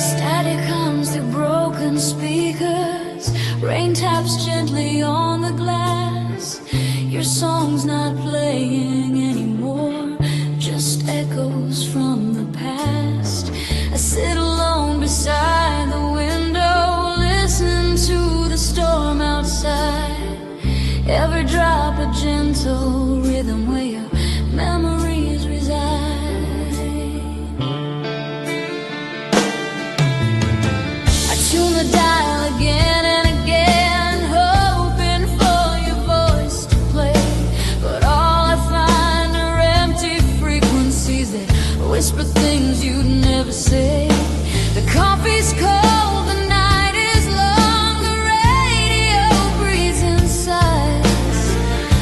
Static hums through broken speakers, rain taps gently on the glass. Your song's not playing anymore, just echoes from the past. I sit alone beside the window, listen to the storm outside. Every drop a gentle rhythm where your memories reside. Tune the dial again and again, hoping for your voice to play. But all I find are empty frequencies that whisper things you'd never say. The coffee's cold, the night is long, the radio breathes inside us.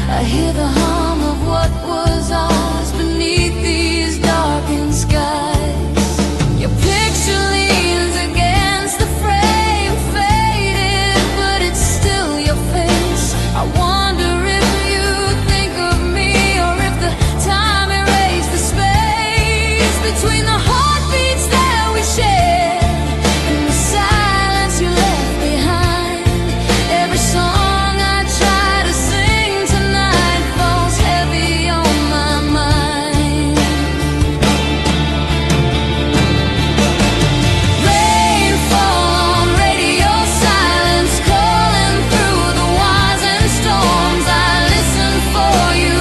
I hear the hum of what was ours beneath these darkened skies. Your picture leans against the frame, faded, but it's still your face. I wonder if you think of me, or if the time erased the space between the heartbeats that we shared and the silence you left behind. Every song I try to sing tonight falls heavy on my mind. Rainfall on radio silence, calling through the wires and storms. I listen for you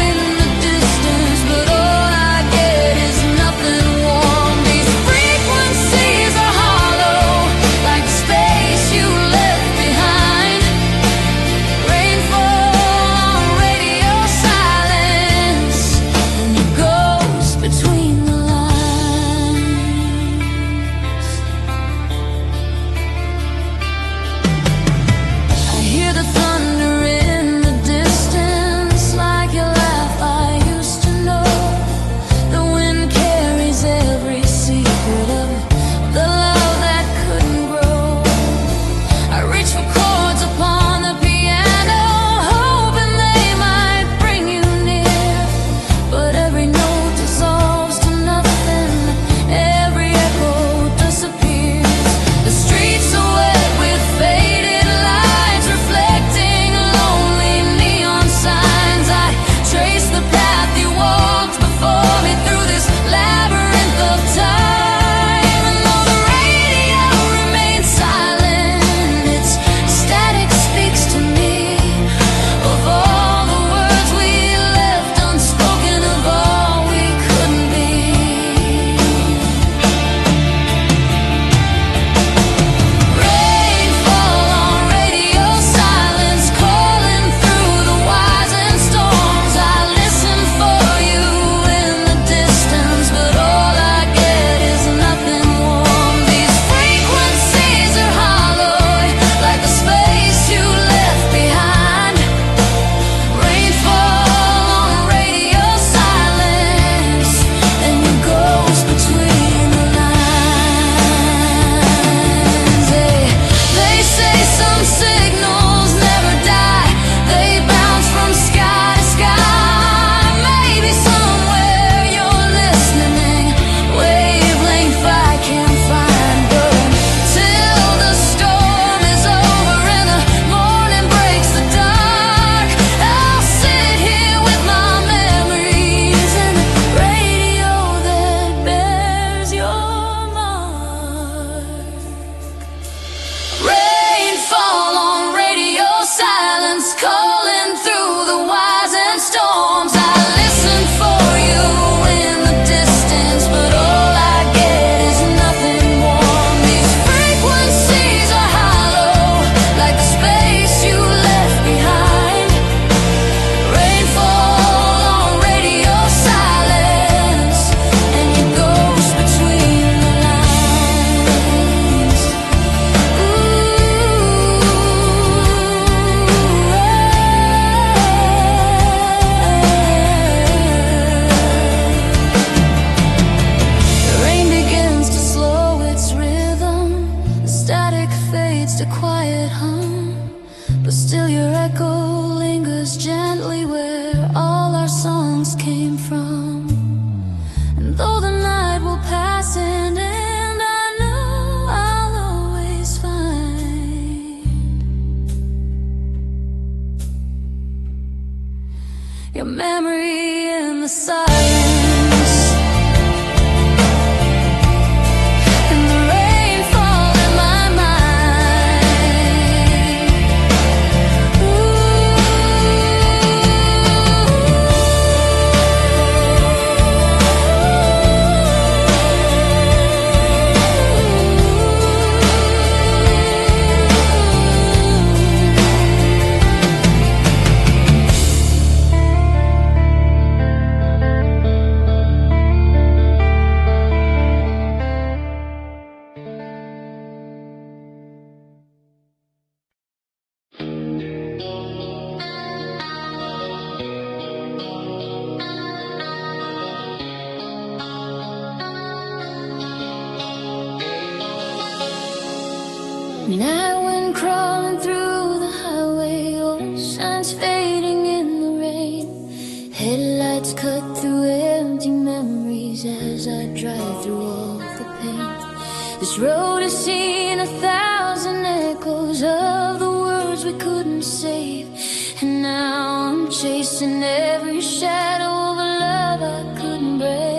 in the distance, but all I get is nothing warm. These frequencies are hollow, like the space you left behind. Rainfall on radio silence, and it goes between the lines. I hear the thunder in the distance, like your laugh I used to know. The wind carries every secret of it, the love that couldn't grow. I reach for chords upon the piano, hoping they might bring you near. But every note dissolves to nothing, every echo disappears. The streets are wet with faded lights, reflecting lonely neon signs. I trace the path you walked before me through this labyrinth of time. And though the radio remains silent, its static speaks to me of all the words we left unspoken, of all we couldn't be. Rainfall on radio silence, calling through the wires and storms. I listen for you in the distance, but all I get is nothing warm. These frequencies are hollowed, like the space you left behind. Rainfall on radio silence, and it goes between the lines. They say some signals never die, they bounce from sky to sky. Maybe somewhere you're listening, wavelength I can't find. But until the storm is over and the morning breaks the dark, I'll sit here with my memories and the radio that bears your mark. Rainfall on radio silence, calling through the wires and storms. I listen for you in the distance, but all I get is nothing warm. These frequencies are hollow, like the space you left behind. Rainfall on radio silence, and it goes between the lines. The rain begins to slow its rhythm, the static fades to quiet hum, but still your echo lingers gently where all our songs came from. And though the night will pass and I know memory in the silence, and the rainfall in my mind. Night wind crawling through the highway, old signs fading in the rain. Headlights cut through empty memories as I drive through all the pain. This road has seen 1,000 echoes of the words we couldn't save, and now I'm chasing every shadow of a love I couldn't break.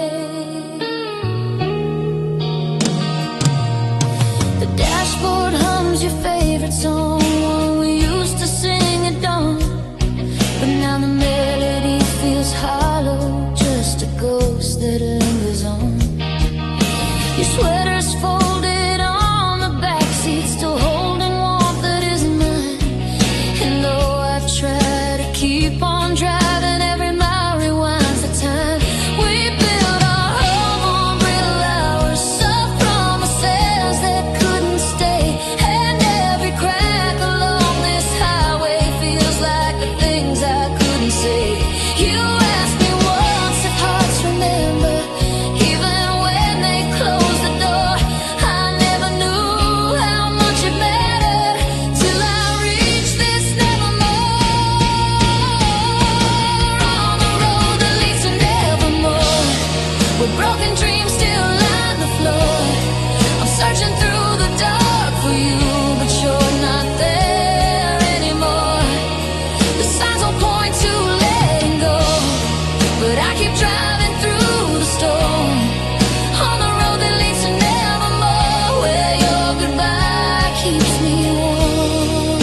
The dashboard hums your favorite song, one we used to sing at dawn, but now the melody feels hollow, just a ghost that lingers on. Your sweater's folded on the backseat, still holding warmth that isn't mine. And though I've tried to keep on driving, every mile rewinds the time. We built our home on brittle hours, soft promises that couldn't stay, and every crack along this highway feels like the things I couldn't say. You asked me once if hearts remember, even when they close the door. I never knew how much it mattered till I reached this nevermore. On the road that leads to nevermore, where broken dreams still line the floor. I'm searching through the dark for you, but you're not there anymore. The signs all point to letting go, but I keep driving through the storm. On the road that leads to nevermore, where your goodbye keeps me warm.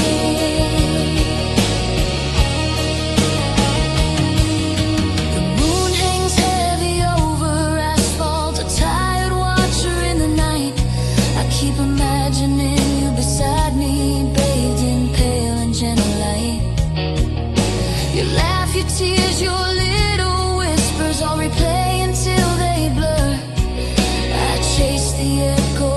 The moon hangs heavy over asphalt, a tired watcher in the night. I keep imagining you beside me, bathed in pale and gentle light. Your laugh, your tears, your little whispers all replay until they blur. I chase the echo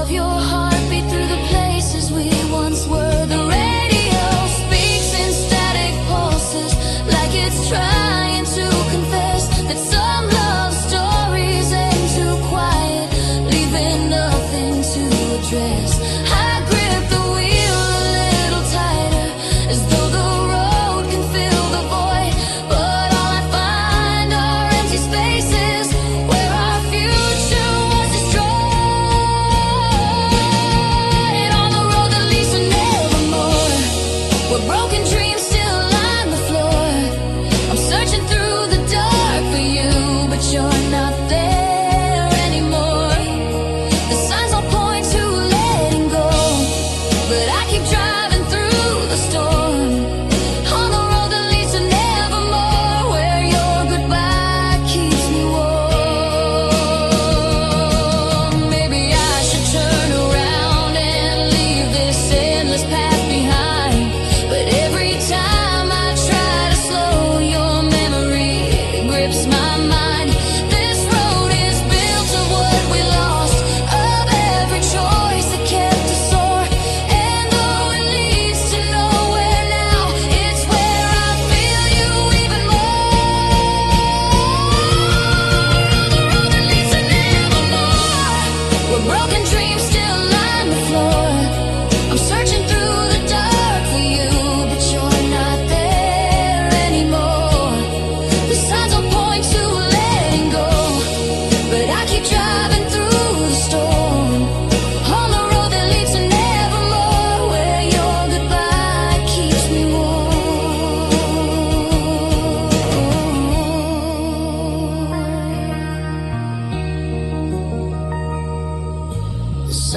of your heartbeat through the places we once were. The radio speaks in static pulses, like it's trying to confess that some love stories end too quiet, leaving nothing to address. I grip the wheel a little tighter, as though the road can fill the void, but all I find are empty spaces where our future was destroyed. On the road that leads to nevermore, where broken dreams still line the floor. I'm searching through the dark for you, but you're not there anymore. The signs all point to letting go,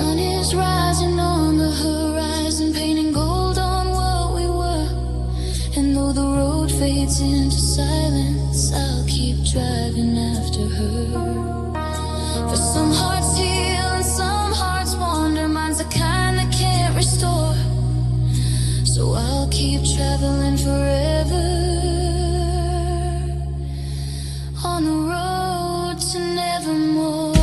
sun is rising on the horizon, painting gold on what we were. And though the road fades into silence, I'll keep driving after her. For some hearts heal and some hearts wander, mine's the kind that can't restore. So I'll keep traveling forever on the road to nevermore.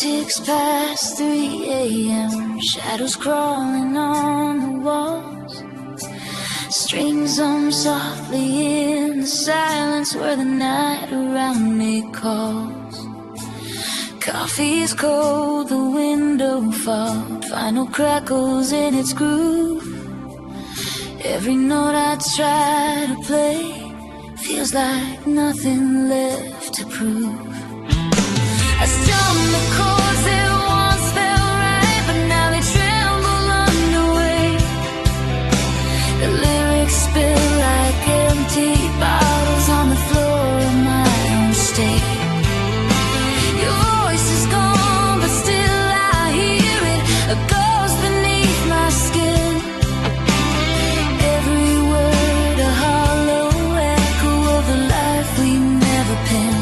Ticks past 3 a.m. Shadows crawling on the walls. Strings hum softly in the silence where the night around me calls. Coffee is cold, the window fogged, final crackles in its groove. Every note I try to play feels like nothing left to prove. I strum the chords that once felt right, but now they tremble under weight. The lyrics spill like empty bottles on the floor of my own state. Your voice is gone, but still I hear it, a ghost beneath my skin. Every word a hollow echo of the life we never penned.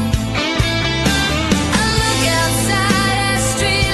Street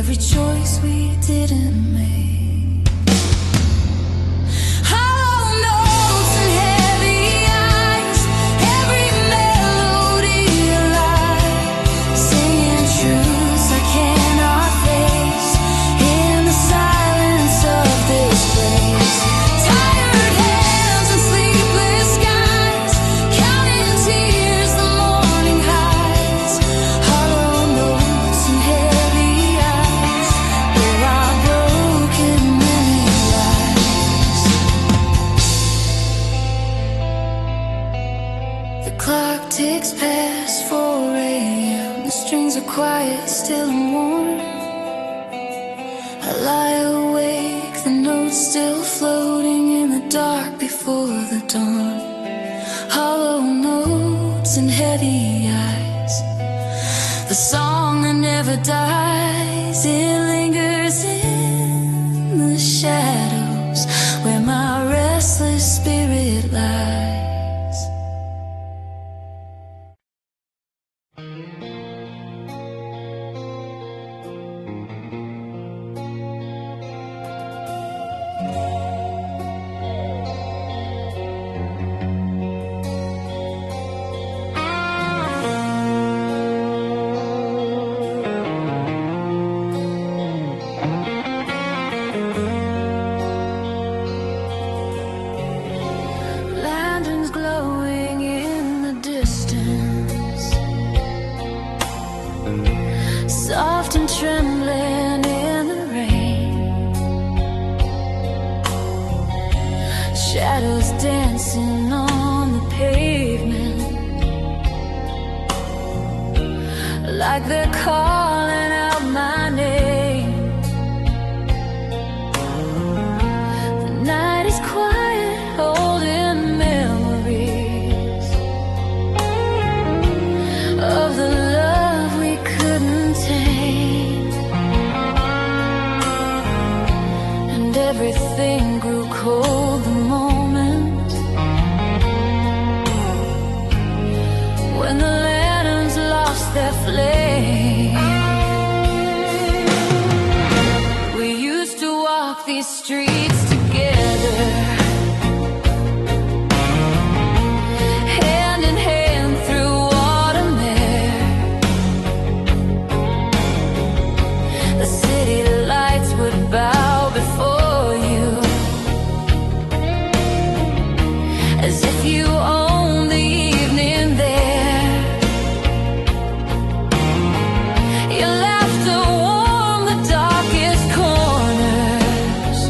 every choice we didn't make. Hollow notes and heavy eyes, every melody alive, singing truths I cannot face in the silence of this place. Tired hands and sleepless skies, counting tears, the morning highs. Hollow notes and heavy eyes, there are broken many lives. The clock ticks past 4 a.m. The strings are quiet, still and warm. I lie awake, the notes still floating in the dark before the dawn. Hollow notes and heavy eyes, the song that never dies, it lingers in the shadows where my restless spirit lies. Lanterns glowing in the distance, soft and trembling in the rain. Shadows dancing on the pavement, like they're calling out my name. The night is quiet, holding memories of the love we couldn't tame. And everything grew cold the moment when the lanterns lost their flame. We used to walk these streets together, hand in hand through autumn air. The city lights would bow before you, as if you owned the evening there. Your laughter warmed the darkest corners,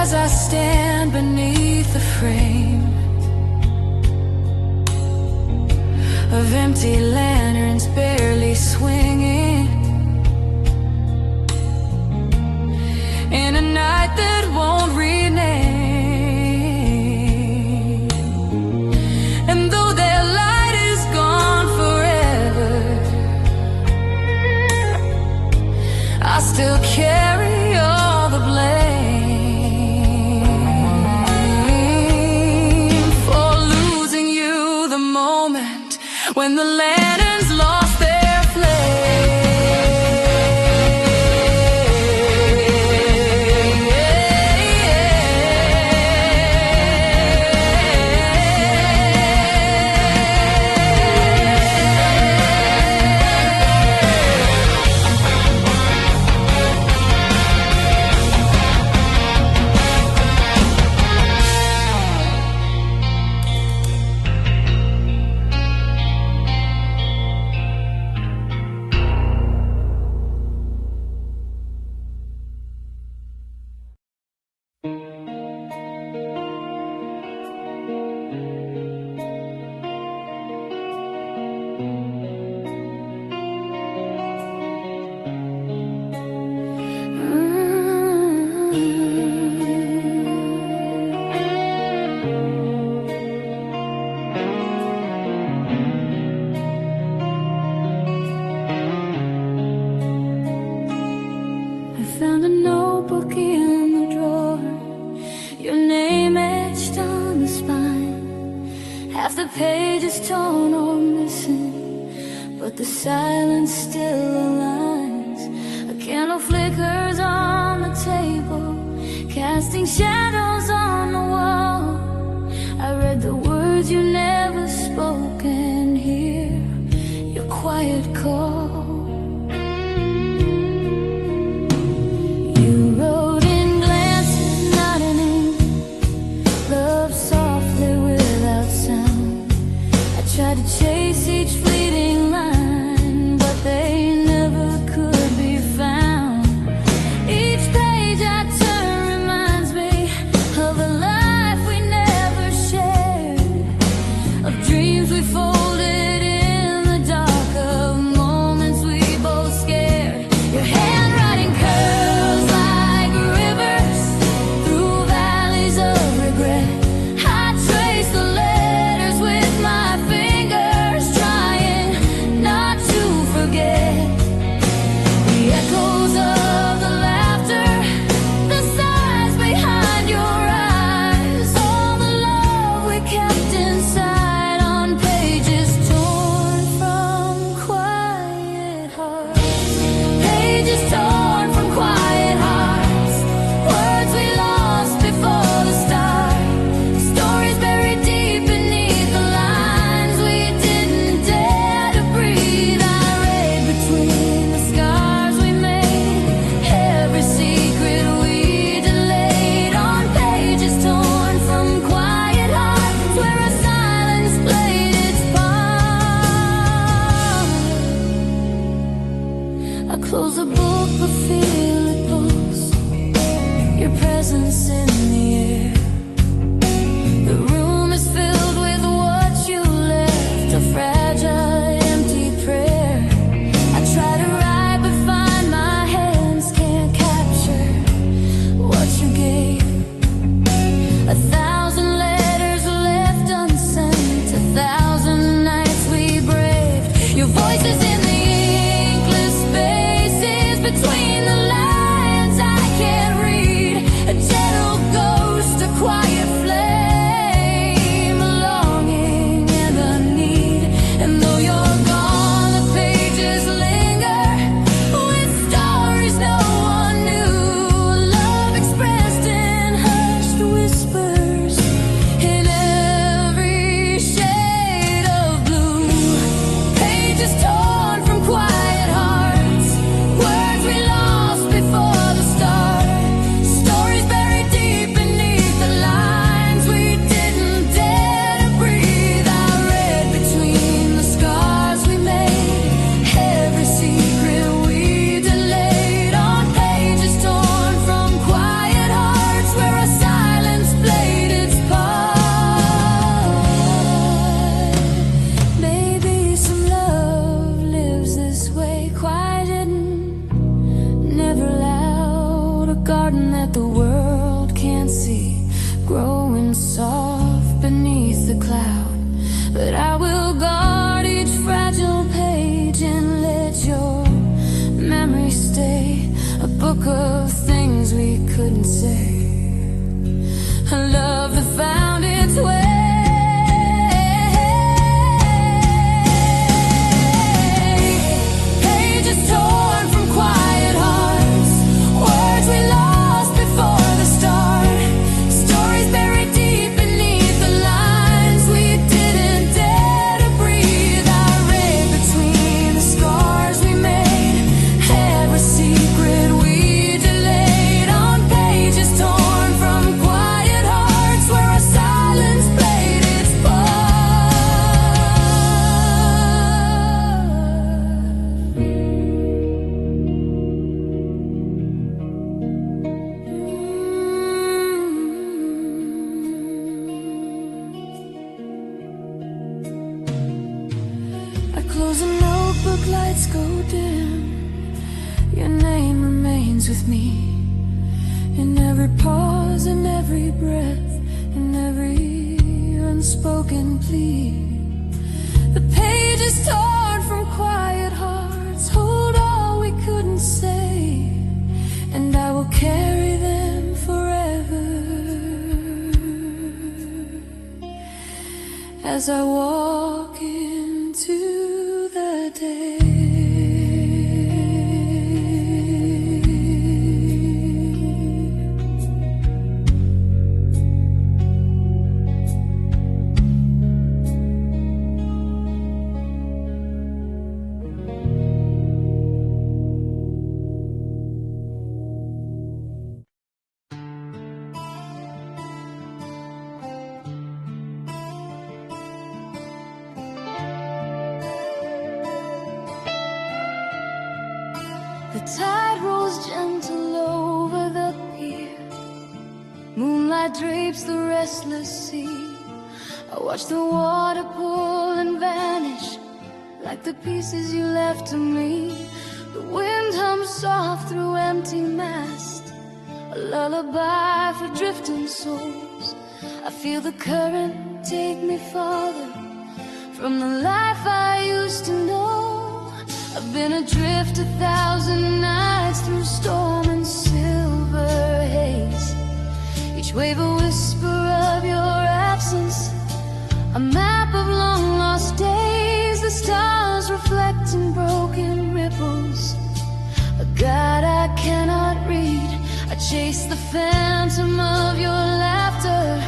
as I stand beneath the frame of empty lanterns barely swinging in a night that won't rename. And though their light is gone forever, I still carry all the blame for losing you the moment when the lanterns lost their flame. Found a notebook in the drawer, your name etched on the spine. Half the page is torn or missing, but the silence still aligns. A candle flickers on the table, casting shadows on the wall. I read the words you never spoke and hear your quiet call. Tried to chase each fleeting line, but they never could be found. Each page I turn reminds me of a life we never shared. and soft beneath the cloud. But I will guard each fragile page and let your memory stay a book of things we couldn't say, a love that found its way. Close the notebook, lights go dim. Your name remains with me in every pause, in every breath, in every unspoken plea. The page is torn from quiet hearts, hold all we couldn't say, and I will carry them forever as I walk into the day. The tide rolls gentle over the pier. Moonlight drapes the restless sea. I watch the water pull and vanish like the pieces you left to me. The wind hums soft through empty mast, a lullaby for drifting souls. I feel the current take me farther from the life I used to know. I've been adrift 1,000 nights through storm and silver haze, each wave a whisper of your absence, a map of long lost days. The stars reflect in broken ripples, a God I cannot read. I chase the phantom of your laughter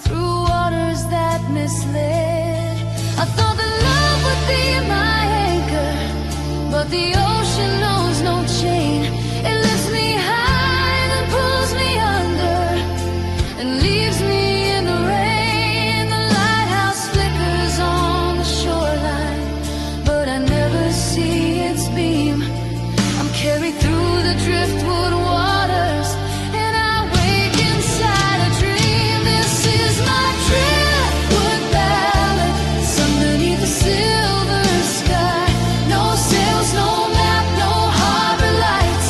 through waters that misled. I thought that love would be my anchor, but the ocean knows no chain. It lifts me high, then pulls me under, and leaves me in the rain. The lighthouse flickers on the shoreline, but I never see its beam. I'm carried through the driftwood waters, and I wake inside a dream. This is my driftwood ballad, sun beneath the silver sky. No sails, no map, no harbor lights,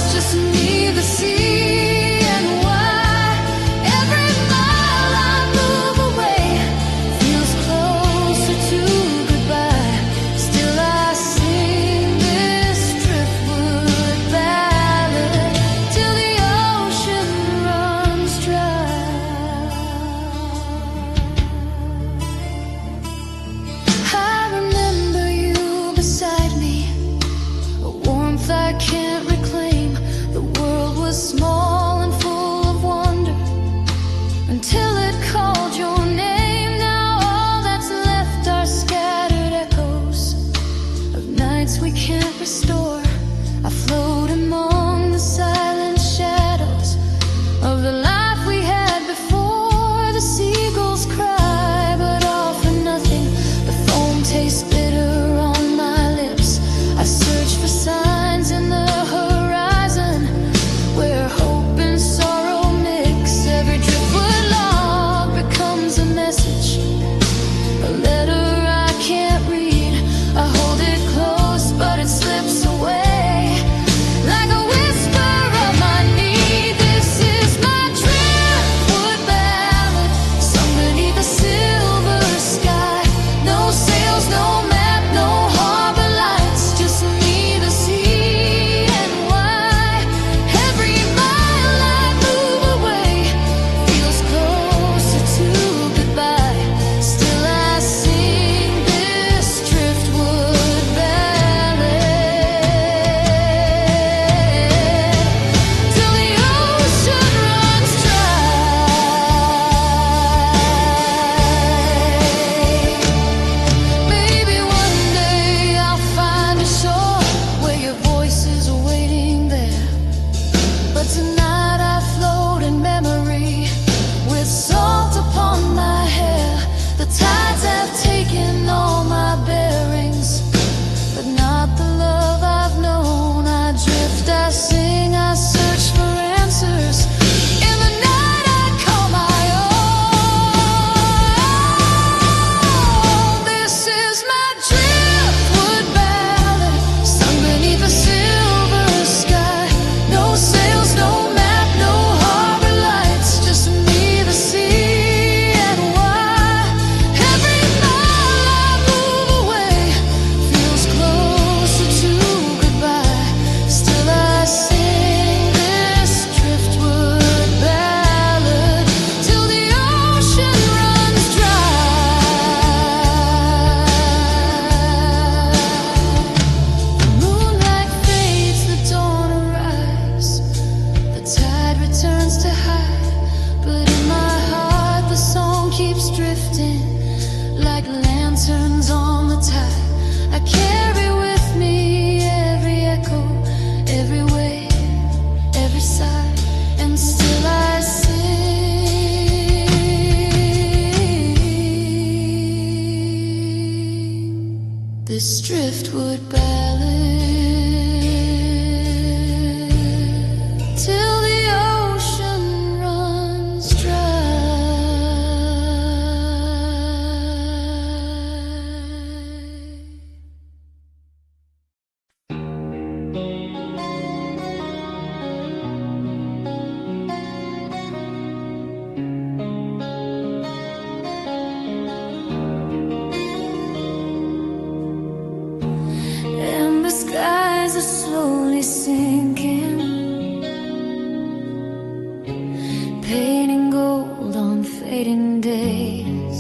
fading days.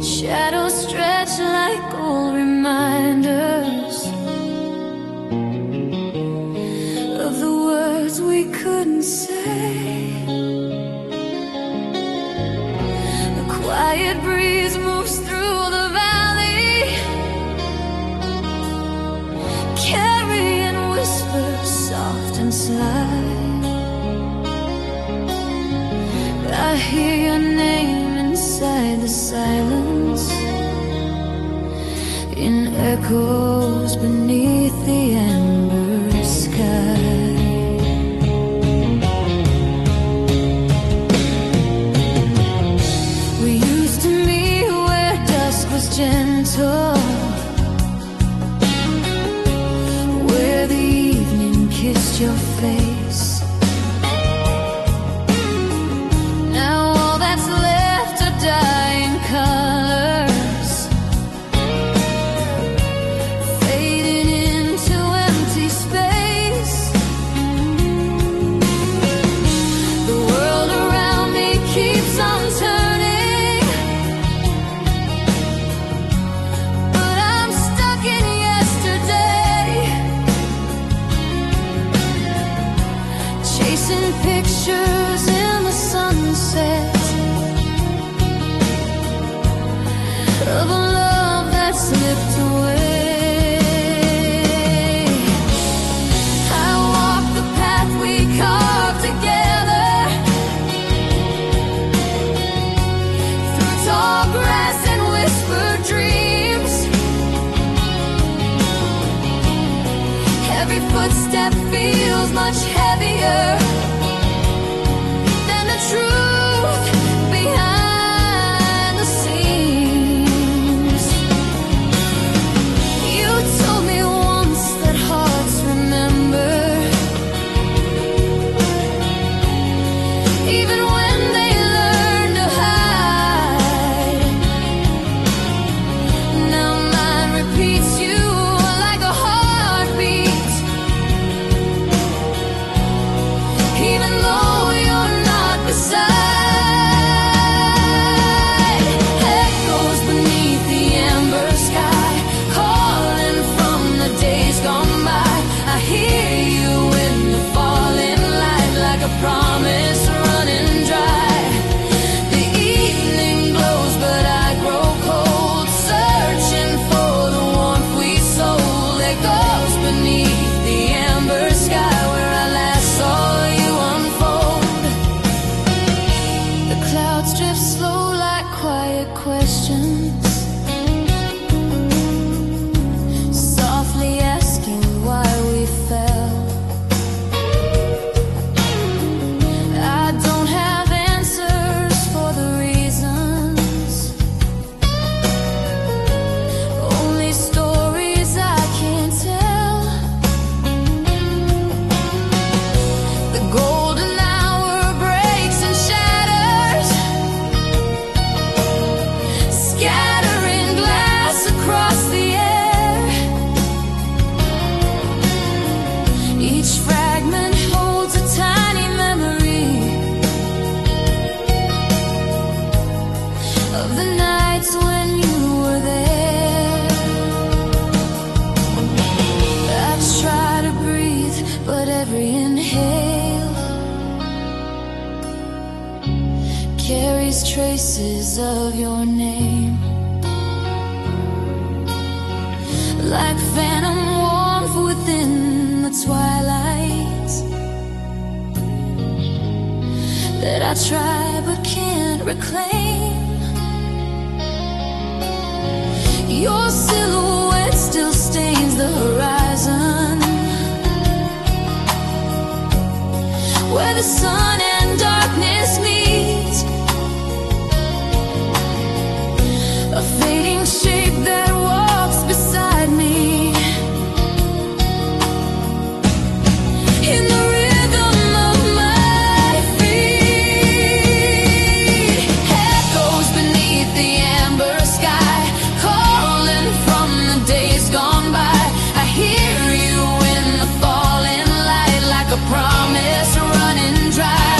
Shadows stretch like old reminders of the words we couldn't say. The quiet breeze moves through the valley, carrying whispers soft and sly. I hear your name inside the silence, in echoes beneath the amber sky. We used to meet where dusk was gentle, where the evening kissed your face. Dying colors, fading into empty space. The world around me keeps on turning, but I'm stuck in yesterday, chasing pictures in the sunset of a love that slipped away. I walk the path we carved together, through tall grass and whispered dreams. Every footstep feels much heavier than the truth behind the scenes. You told me once that hearts remember, even when they learn to hide. Now mine repeats you like a heartbeat, even though you're not beside. Echoes beneath the amber sky, calling from the days gone by. I hear you in the falling light, like a promise running dry. The evening glows, but I grow cold, searching for the warmth we sold. Echoes beneath the amber sky, where I last saw you unfold. The clouds drift slow like quiet questions, softly asking why we fell. I don't have answers for the reasons, only stories I can't tell. The golden hour breaks and shatters, scattering glass across the air. Each fragment holds a tiny memory of the nights when you were there. I try to breathe, but every inhale carries traces of your name, like phantom warmth within the twilight, that I try but can't reclaim. Your silhouette still stains the horizon, where the sun and darkness meet. A fading shape that walks beside me, in the rhythm of my feet. Echoes beneath the amber sky, calling from the days gone by. I hear you in the falling light, like a promise running dry.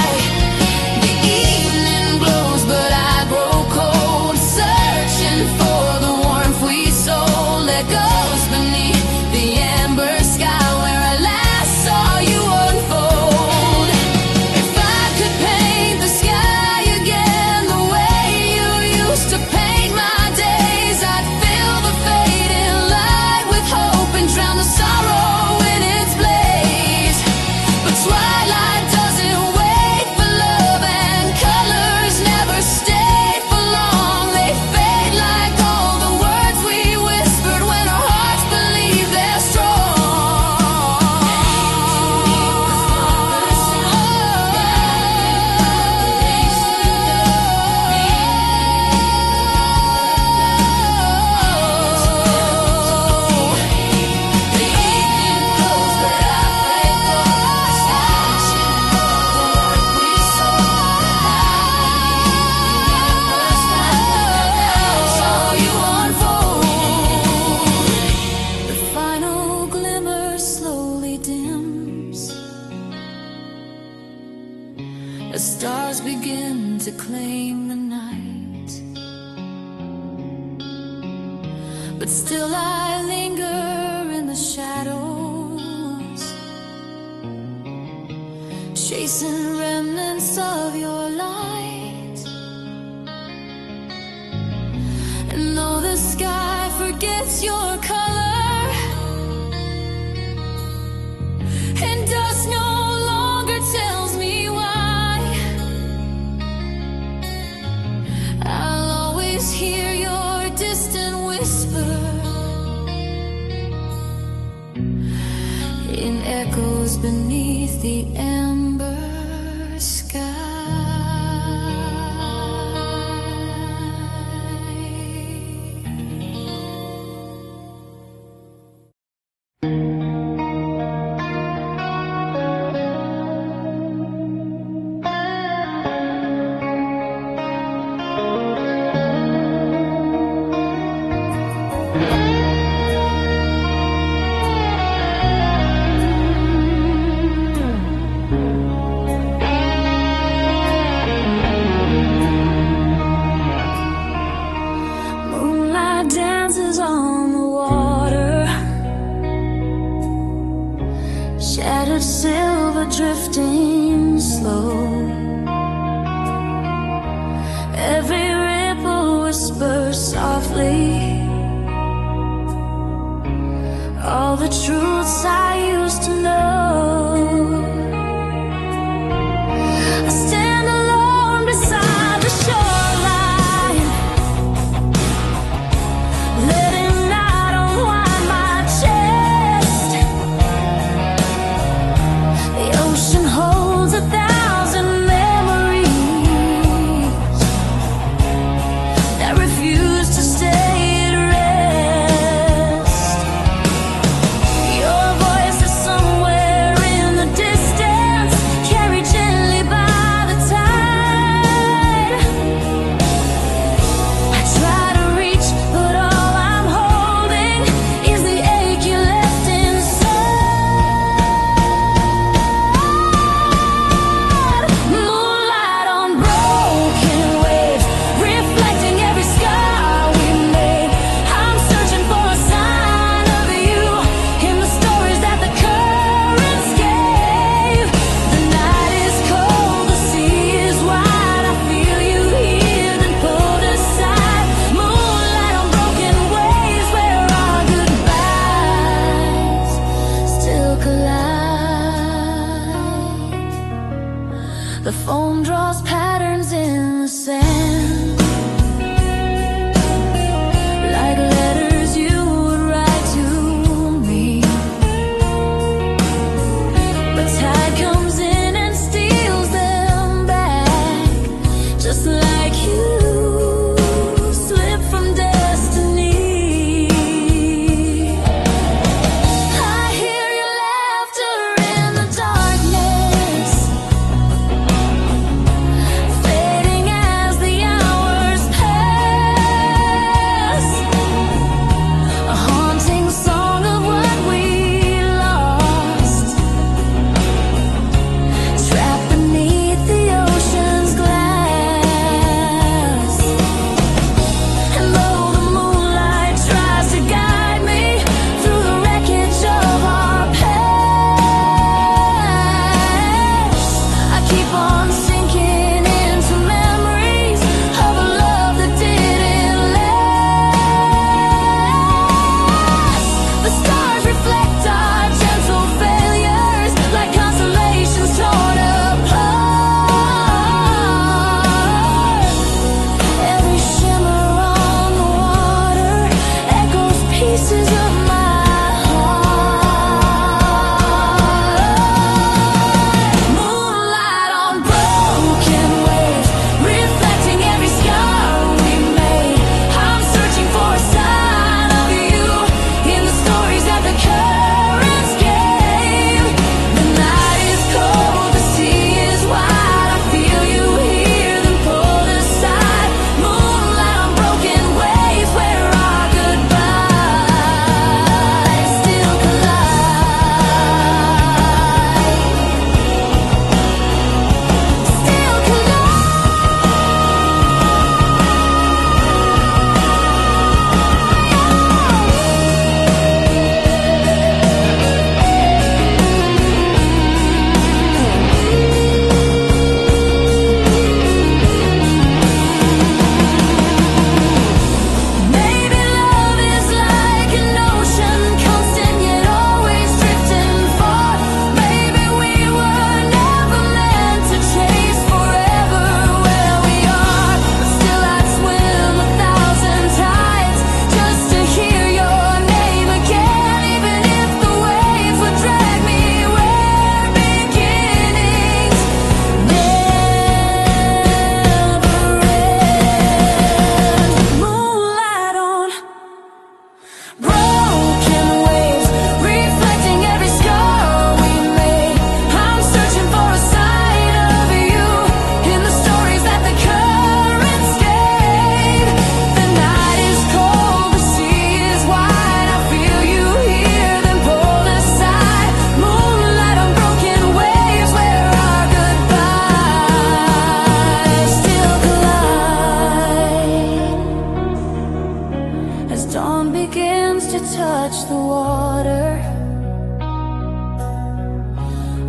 as stars begin to claim the night. But still I linger in the shadows, chasing remnants of your light. And though the sky forgets your color, and dust no longer tells me why, I'll always hear your distant whisper in echoes beneath the ember sky. Dances on the water, shattered silver drifting slow. Every ripple whispers softly all the truths I used to know. I stand alone beside the shoreline, letting night unwind my chest. The ocean holds 1,000 memories that refuse to stay at rest. Your voice is somewhere in the distance, carried gently by the tide. I try to reach, but all I'm holding is the ache you left inside. Moonlight on broken waves, reflecting every scar we made. I'm searching for a sign of you in the stories that the currents gave. The night is cold, the sea is wide. I feel you here, then pulled aside. Moonlight on broken waves, where our goodbyes still collide. The foam draws patterns in the sand, like letters you would write to me. But tide comes in and steals them back, just like you slip from destiny. I hear your laughter in the darkness, fading as the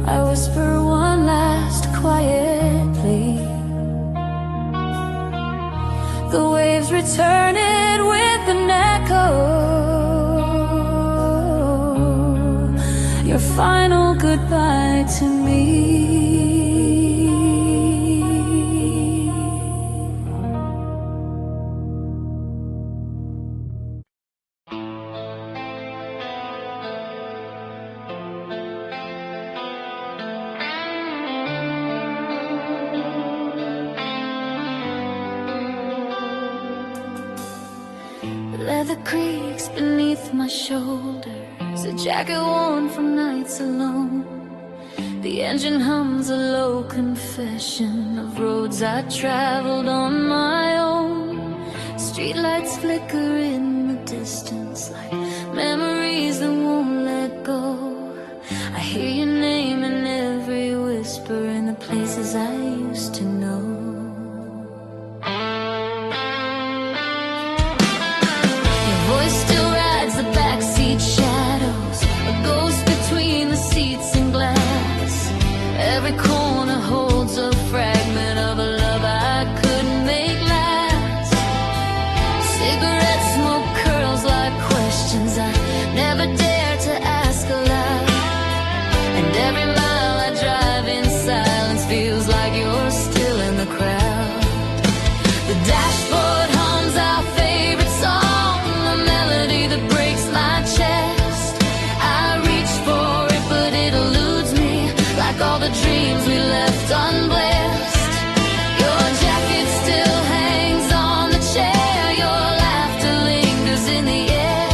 I whisper one last quiet plea. The waves return it with an echo. Your final goodbye to me. Leather creaks beneath my shoulders, a jacket worn from nights alone. The engine hums a low confession of roads I traveled on my own. Streetlights flicker in the distance like memories that won't let go. I hear your name in every whisper in the places I used to know. Voice still rides the backseat shadows, a ghost between the seats and glass. Every corner holds a fragment of a love I couldn't make last. Cigarette smoke curls like questions I never dared to ask aloud. And every mile I drive in silence feels like you're still in the crowd. The dashboard hums our favorite song, a melody that breaks my chest. I reach for it, but it eludes me, like all the dreams we left unblessed. Your jacket still hangs on the chair, your laughter lingers in the air.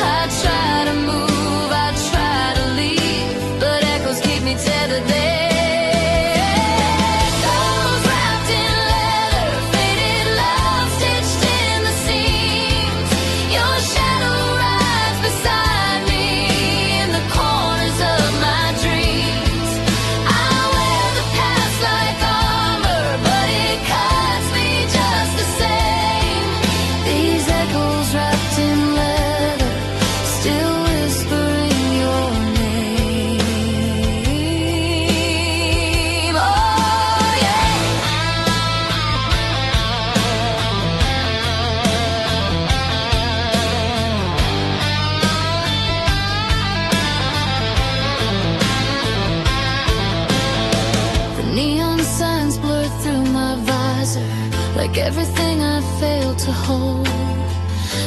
I try to move, I try to leave, but echoes keep me tethered there. Like everything I failed to hold.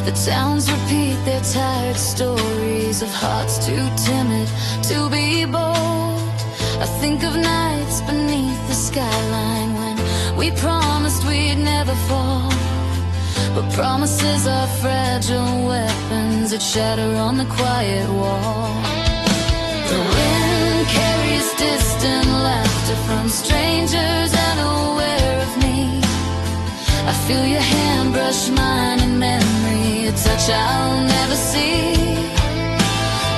The towns repeat their tired stories of hearts too timid to be bold. I think of nights beneath the skyline when we promised we'd never fall. But promises are fragile weapons that shatter on the quiet wall. The wind carries distant laughter from strangers unaware of me. I feel your hand brush mine in memory, a touch I'll never see.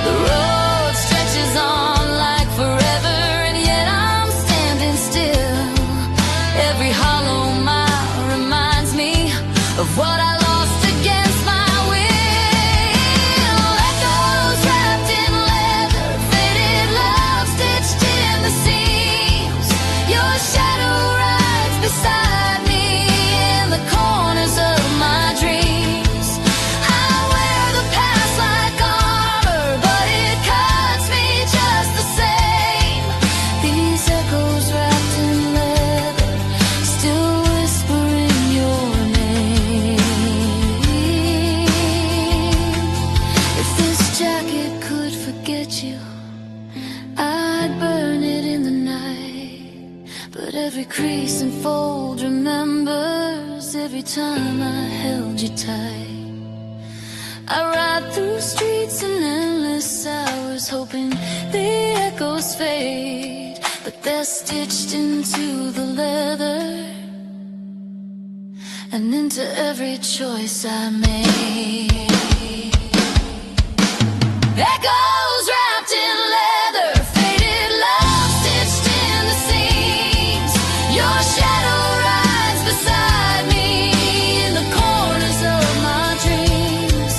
The road stretches on like forever, and yet I'm standing still. Every hollow mile reminds me of what I lost against my will. Echoes wrapped in leather, faded love stitched in the seams. Your shadow rides beside me, corners of my dreams. I wear the past like armor, but it cuts me just the same. These echoes wrapped in leather, still whispering your name. If this jacket could forget you, I'd burn it in the night. But every crease and fold remembers every time I held you tight. I ride through streets in endless hours, hoping the echoes fade, but they're stitched into the leather and into every choice I made. Echoes wrapped in leather, faded love stitched in the seams. Your shadow rides beside me in the corners of my dreams.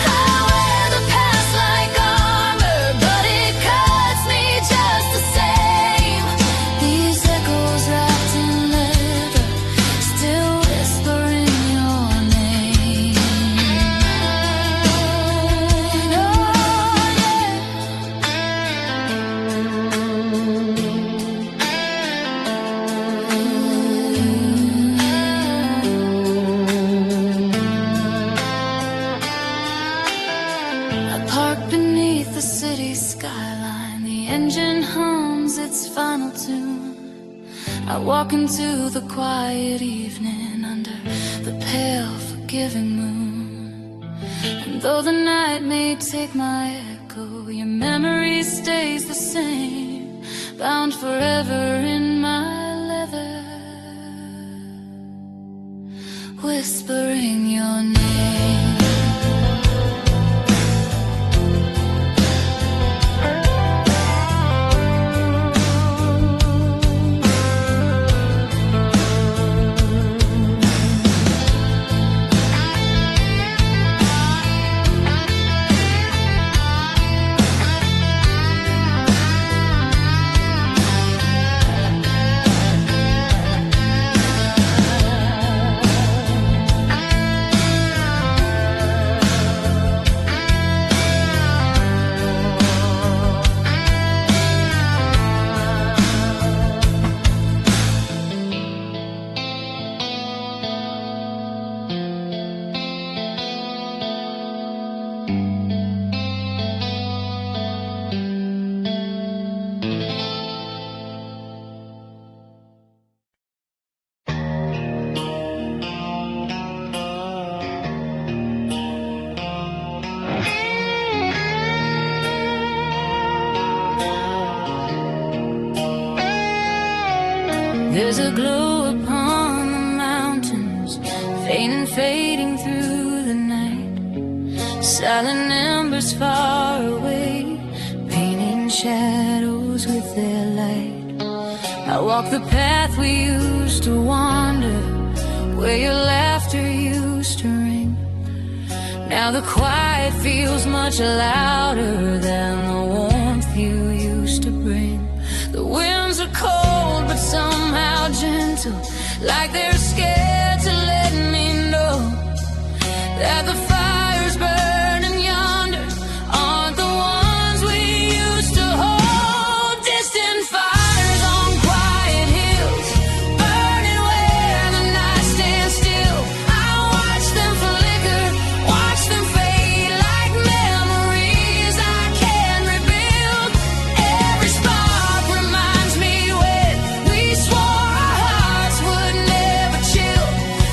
I wear the past like armor, but it cuts me just the same. the engine hums its final tune, I walk into the quiet evening under the pale, forgiving moon. And though the night may take my echo, your memory stays the same, bound forever in my leather, whispering your name. There's a glow upon the mountains, faint and fading through the night. Silent embers far away, painting shadows with their light. I walk the path we used to wander, where your laughter used to ring. Now the quiet feels much louder than the warmth you used to bring. The winds are cold but somehow gentle, like they're scared to let me know that the fires burning yonder aren't the ones we used to hold. Distant fires on quiet hills, burning where the night stands still. I watch them flicker, watch them fade like memories I can't rebuild. Every spark reminds me when we swore our hearts would never chill.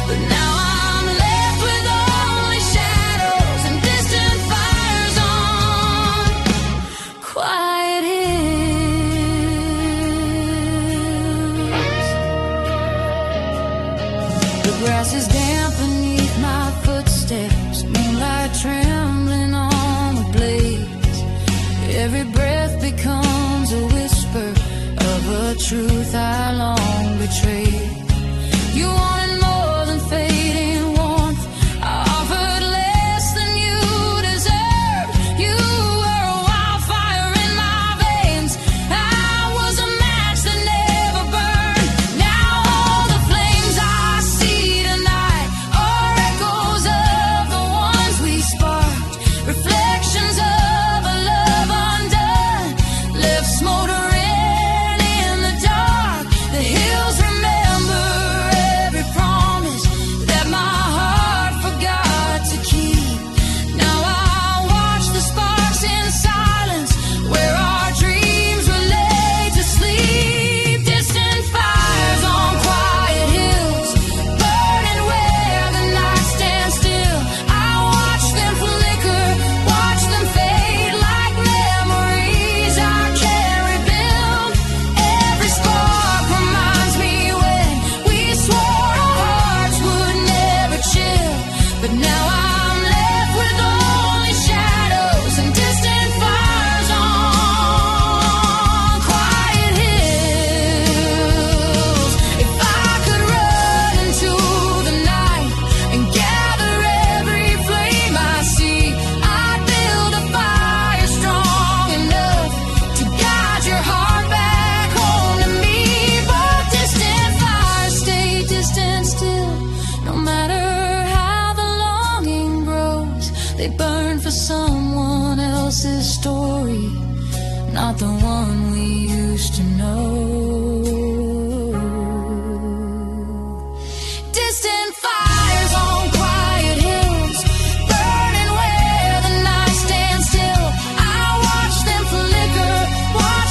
But now I'm left with only shadows and distant fires on quiet hills. The grass is damp beneath my footsteps, moonlight trembling on the blades. Every breath becomes a whisper of a truth I long betrayed. You wanted more than fading warmth, I offered less than you deserved. You were a wildfire in my veins, I was a match that never burned. Now all the flames I see tonight are echoes of the ones we sparked, reflections of a love undone, left smoldering in the dark. The hills remember every promise that my heart forgot to keep. Now I watch the sparks in silence, where our dreams were laid to sleep. Distant fires on quiet hills, burning where the night stands still. I watch them flicker, watch them fade like memories I can't rebuild. Every spark reminds me when we swore our hearts would never chill. But now I'm left with only shadows and distant fires on quiet hills. If I could run into the night and gather every flame I see, I'd build a fire strong enough to guide your heart back home to me. But distant fires stay distant still, no matter how the longing grows. They burn for someone else's story, not the one we used to know. Distant fires on quiet hills, burning where the night stands still. I watch them flicker, watch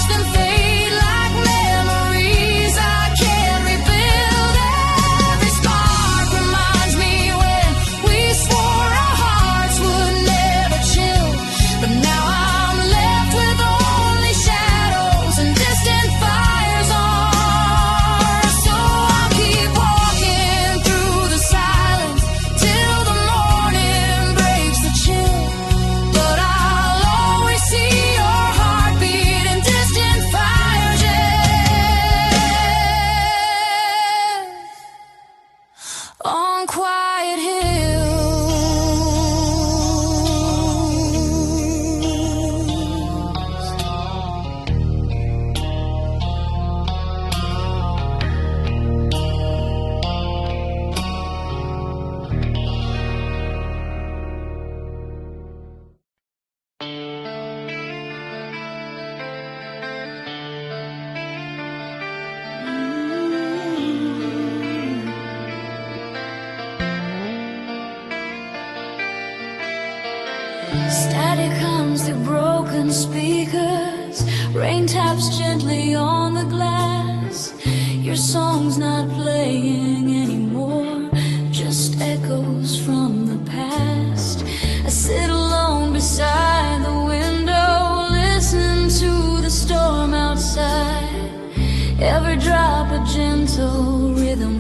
Static comes through broken speakers. Rain taps gently on the glass. Your song's not playing anymore, just echoes from the past. I sit alone beside the window, listen to the storm outside. Every drop a gentle rhythm